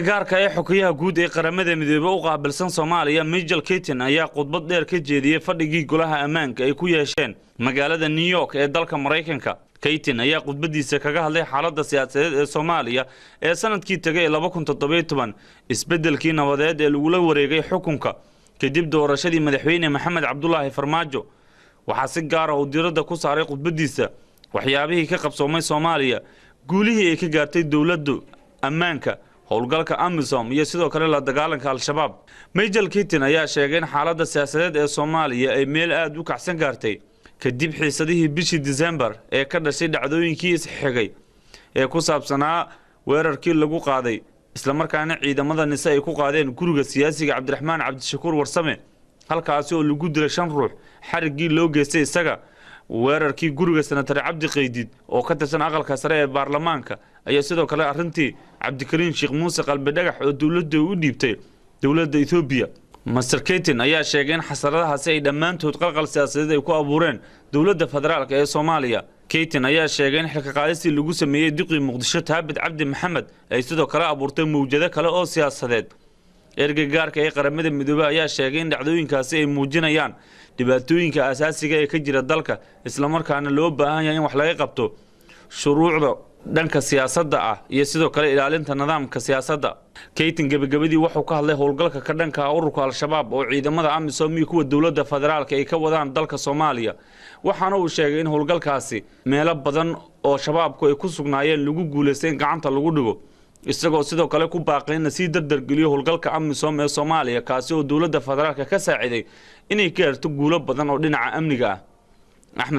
gaarka ee xukuyaha guud ee qaramada midoobay u qaabilsan Soomaaliya Michael Keating ayaa khudbad dheer ka jeediyay fadhigii golaha ammaanka ay ku yeesheen magaalada New York ee dalka Mareykanka. Keating ayaa khudbadiisa kaga hadlay xaaladda siyaasadeed ee Soomaaliya ee sanadkii tagay 2017 isbedelkii nabadeed ee lagu wareegay xukunka kadib doorashadii madaxweyne Maxamed Cabdullaahi Farmaajo. Waxaa si gaar ah u diiradda ku saaray khudbadiisa waxyaabihii ka qabsoomay Soomaaliya, guulihii ay ka gaartay dawladdu ammaanka, howlgalka AMISOM iyo sidoo kale la dagaalanka Al-Shabaab. Michael Keating ayaa sheegay in xaaladda siyaasadeed ee Soomaaliya ay meel aad u kacsan gaartay kadib xiisadihii bishii December ee ka dhashay dhacdooyinkii isxigay ee ku saabsanaa weerarkii lagu qaaday isla markaana ciidamada nisa ay ku qaadeen guriga siyaasiga Cabdiraxmaan Cabdishakuur Warsame, halkaas oo lagu dilay 5 ruux, xarigii loo geystay isaga. weerarkii guriga senator Cabdi Qaydid oo ka tirsan aqalka sare ee baarlamaanka ayaa sidoo kale arrintii Cabdikariin Sheekh Muuse Qalbi Dhagax oo dawladda u dhiibtay dawladda Itoobiya. Mr. Keating ayaa sheegay in xasaradahaasi ay dhammaantood qalqal siyaasadeed ay ku abuureen dawladda federaalka ee Soomaaliya. Keating ayaa sheegay in xilka qaadistii lagu sameeyay Diqii Muqdisho Taabid Cabdi Maxamed ay sidoo kale abuurtay mawjado kale oo siyaasadeed. Ergagaarka ee qaramada midoobay ayaa sheegay in dhacdooyinkaasi ay muujinayaan dhibaatooyinka asaasiga ee ka jira dalka isla markaana loo baahan yahay in wax laga qabto shuruucda dhanka siyaasadda ah iyo sidoo kale ilaalinta nidaamka siyaasadda. Keating gabagabadii wuxuu ka hadlay howlgalka ka dhanka ah ururka Al-Shabaab oo ciidamada AMISOM iyo kuwa dawladda federaalka ay ka wadaan dalka Soomaaliya. waxaana uu sheegay in howlgalkaasi meelo badan oo shabaabku ay ku sugnaayeen lagu guuleystay in gacanta lagu dhigo, isagoo sidoo kale ku baaqay in si dardar geliyo howlgalka AMISOM ee Soomaaliya kaasi oo dawladda federaalka ka saaciday inay ka gaarto guulo badan oo dhinaca amniga ah.